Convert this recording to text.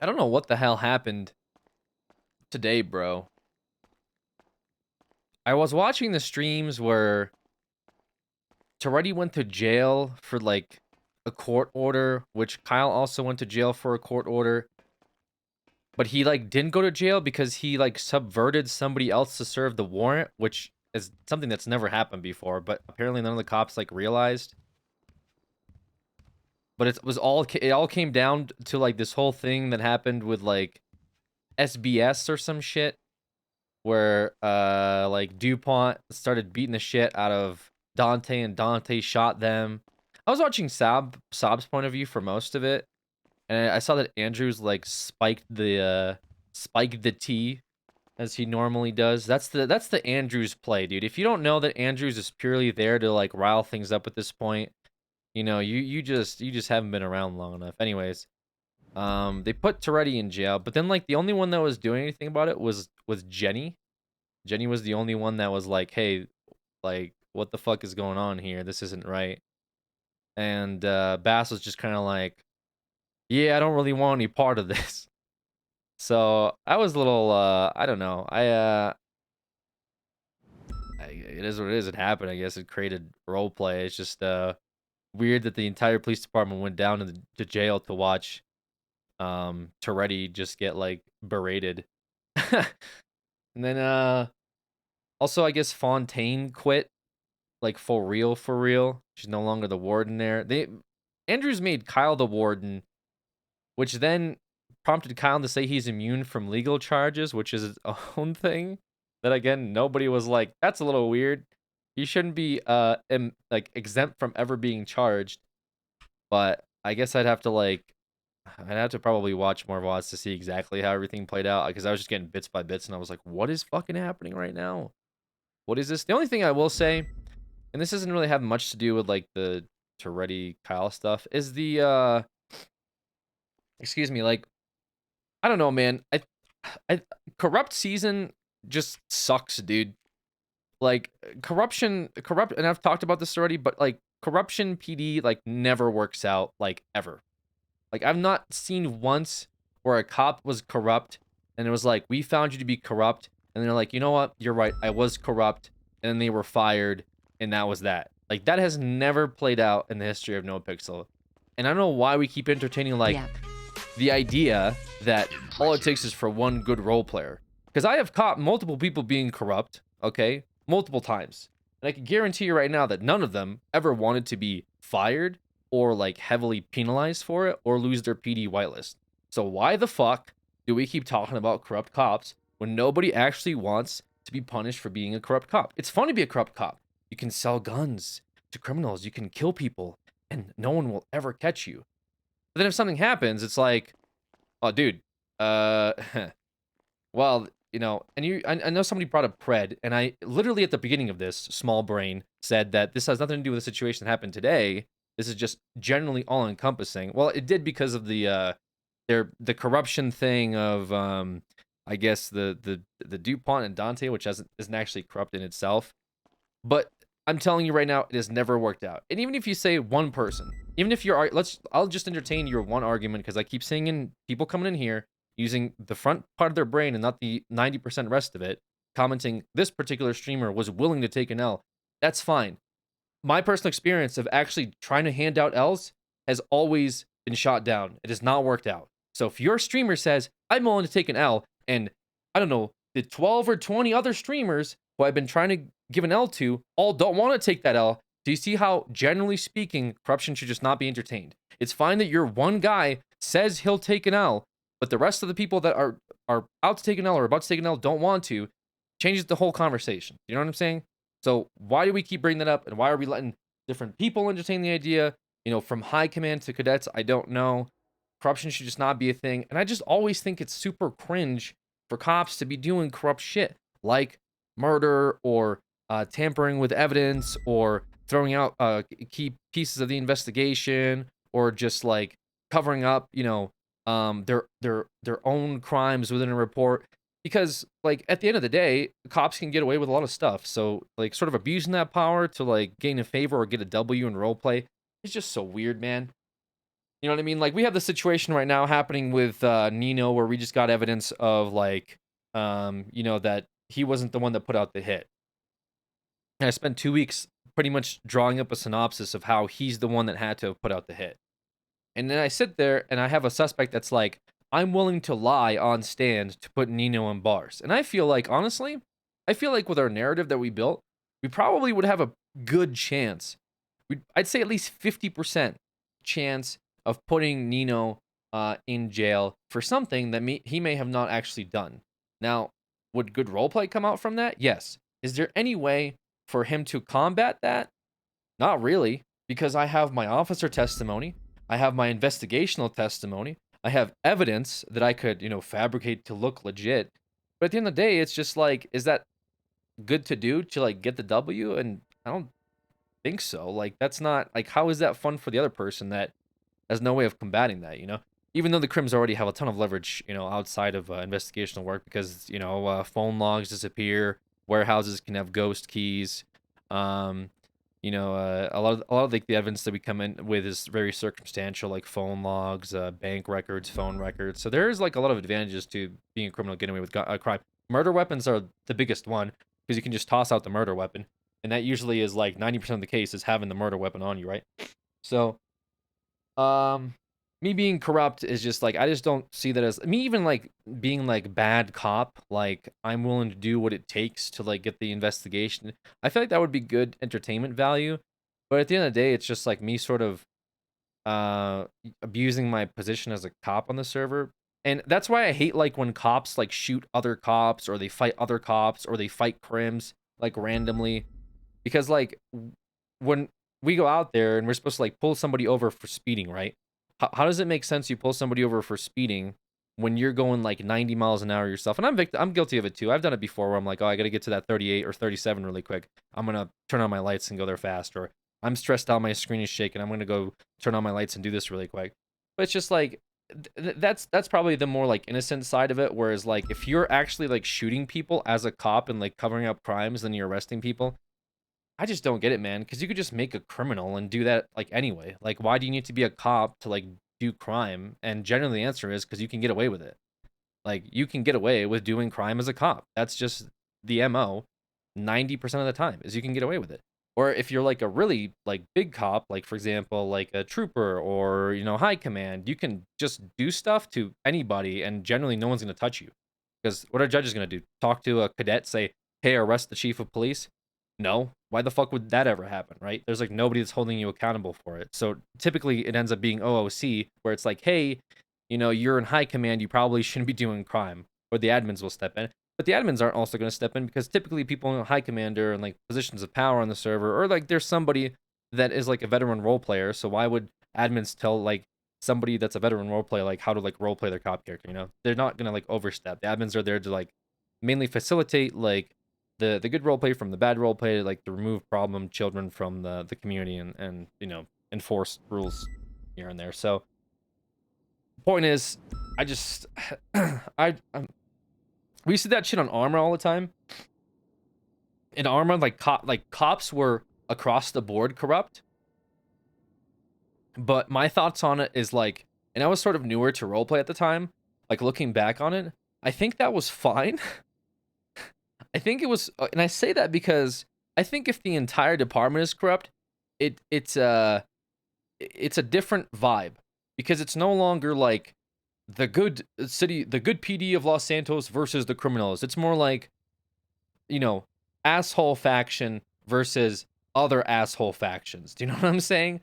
I don't know what the hell happened today, bro. I was watching the streams where Toretti went to jail for like a court order, which Kyle also went to jail for a court order, but he like didn't go to jail because he like subverted somebody else to serve the warrant, which is something that's never happened before, but apparently none of the cops like realized. But it all came down to like this whole thing that happened with like SBS or some shit where like DuPont started beating the shit out of Dante and Dante shot them. I was watching Sob's point of view for most of it, and I saw that Andrews like spiked the T as he normally does. That's the Andrews play, dude. If you don't know that Andrews is purely there to like rile things up at this point, you just haven't been around long enough. Anyways, they put Toretti in jail, but then like the only one that was doing anything about it was Jenny. Jenny was the only one that was like, "Hey, like, what the fuck is going on here? This isn't right." And Bass was just kind of like, "Yeah, I don't really want any part of this." So I was a little, I don't know. It is what it is. It happened. I guess it created role play. It's just weird that the entire police department went down to jail to watch Toretti just get like berated. And then also I guess Fontaine quit like for real, for real. She's no longer the warden there. Andrews made Kyle the warden, which then prompted Kyle to say he's immune from legal charges, which is his own thing. That again, nobody was like, that's a little weird. He shouldn't be like exempt from ever being charged. But I guess I'd have to probably watch more VODs to see exactly how everything played out because I was just getting bits by bits and I was like, what is fucking happening right now? What is this? The only thing I will say, and this doesn't really have much to do with like the Toretti Kyle stuff, is the excuse me, like I don't know, man. I corrupt season just sucks, dude. Like corrupt, and I've talked about this already, but like corruption PD like never works out like ever. Like I've not seen once where a cop was corrupt and it was like, we found you to be corrupt, and they're like, you know what, you're right, I was corrupt, and then they were fired, and that was that. Like that has never played out in the history of NoPixel. And I don't know why we keep entertaining like Yep. the idea that all it takes is for one good role player. Because I have caught multiple people being corrupt, okay? Multiple times. And I can guarantee you right now that none of them ever wanted to be fired or like heavily penalized for it or lose their PD whitelist. So why the fuck do we keep talking about corrupt cops when nobody actually wants to be punished for being a corrupt cop? It's fun to be a corrupt cop. You can sell guns to criminals, you can kill people, and no one will ever catch you. But then if something happens, it's like, oh, dude, uh, well, and I know somebody brought up Pred, and I literally at the beginning of this, small brain said that this has nothing to do with the situation that happened today. This is just generally all encompassing. Well, it did because of the corruption thing of I guess the DuPont and Dante, which isn't actually corrupt in itself. But I'm telling you right now, it has never worked out. And even if you say one person, even if I'll just entertain your one argument because I keep seeing people coming in here using the front part of their brain and not the 90% rest of it, commenting this particular streamer was willing to take an L. That's fine. My personal experience of actually trying to hand out L's has always been shot down. It has not worked out. So if your streamer says, I'm willing to take an L, and I don't know, the 12 or 20 other streamers who I've been trying to give an L to all don't want to take that L, do you see how, generally speaking, corruption should just not be entertained? It's fine that your one guy says he'll take an L, but the rest of the people that are out to take an L or about to take an L don't want to, changes the whole conversation. You know what I'm saying? So why do we keep bringing that up, and why are we letting different people entertain the idea? From high command to cadets, I don't know. Corruption should just not be a thing, and I just always think it's super cringe for cops to be doing corrupt shit like murder or tampering with evidence or throwing out key pieces of the investigation or just like covering up, their own crimes within a report. Because like at the end of the day, cops can get away with a lot of stuff. So like sort of abusing that power to like gain a favor or get a W in role play is just so weird, man. You know what I mean? Like we have the situation right now happening with Nino where we just got evidence of like that he wasn't the one that put out the hit. And I spent 2 weeks pretty much drawing up a synopsis of how he's the one that had to have put out the hit. And then I sit there and I have a suspect that's like, I'm willing to lie on stand to put Nino in bars. And I feel like, honestly, with our narrative that we built, we probably would have a good chance. I'd say at least 50% chance of putting Nino in jail for something that he may have not actually done. Now, would good roleplay come out from that? Yes. Is there any way for him to combat that? Not really, because I have my officer testimony, I have my investigational testimony, I have evidence that I could, fabricate to look legit. But at the end of the day, it's just like, is that good to do to like get the W? And I don't think so. Like, that's not like, how is that fun for the other person that has no way of combating that, Even though the Crims already have a ton of leverage, outside of investigational work because, phone logs disappear, warehouses can have ghost keys. A lot of like the evidence that we come in with is very circumstantial, like phone logs, bank records, phone records. So there is like a lot of advantages to being a criminal, getting away with crime. Murder weapons are the biggest one because you can just toss out the murder weapon, and that usually is like 90% of the case is having the murder weapon on you, right? So, me being corrupt is just like I just don't see that as me even like being like bad cop. Like I'm willing to do what it takes to like get the investigation. I feel like that would be good entertainment value, but at the end of the day, it's just like me sort of abusing my position as a cop on the server. And that's why I hate like when cops like shoot other cops or they fight other cops or they fight crims like randomly because like when we go out there and we're supposed to like pull somebody over for speeding, right? How does it make sense you pull somebody over for speeding when you're going like 90 miles an hour yourself? And I'm guilty of it too. I've done it before where I'm like, oh, I got to get to that 38 or 37 really quick. I'm going to turn on my lights and go there fast. Or I'm stressed out, my screen is shaking. I'm going to go turn on my lights and do this really quick. But it's just like, that's probably the more like innocent side of it. Whereas like if you're actually like shooting people as a cop and like covering up crimes, then you're arresting people. I just don't get it, man, because you could just make a criminal and do that like anyway. Like, why do you need to be a cop to like do crime? And generally, the answer is because you can get away with it. Like, you can get away with doing crime as a cop. That's just the MO 90% of the time is you can get away with it. Or if you're like a really like big cop, like for example, like a trooper or high command, you can just do stuff to anybody and generally no one's gonna touch you. Because what are judges gonna do? Talk to a cadet, say, hey, arrest the chief of police? No. Why the fuck would that ever happen, right? There's like nobody that's holding you accountable for it. So typically it ends up being OOC where it's like, hey, you're in high command, you probably shouldn't be doing crime, or the admins will step in. But the admins aren't also going to step in because typically people in high command are in like positions of power on the server, or like there's somebody that is like a veteran role player. So why would admins tell like somebody that's a veteran role player like how to like role play their cop character? They're not gonna like overstep. The admins are there to like mainly facilitate like the good role play from the bad role play, like to remove problem children from the community and enforce rules here and there. So point is, I just we used to do that shit on Armor all the time. In Armor, like cops were across the board corrupt. But my thoughts on it is like, and I was sort of newer to roleplay at the time. Like looking back on it, I think that was fine. I think it was, and I say that because I think if the entire department is corrupt, it's a different vibe because it's no longer like the good PD of Los Santos versus the criminals. It's more like, asshole faction versus other asshole factions. Do you know what I'm saying?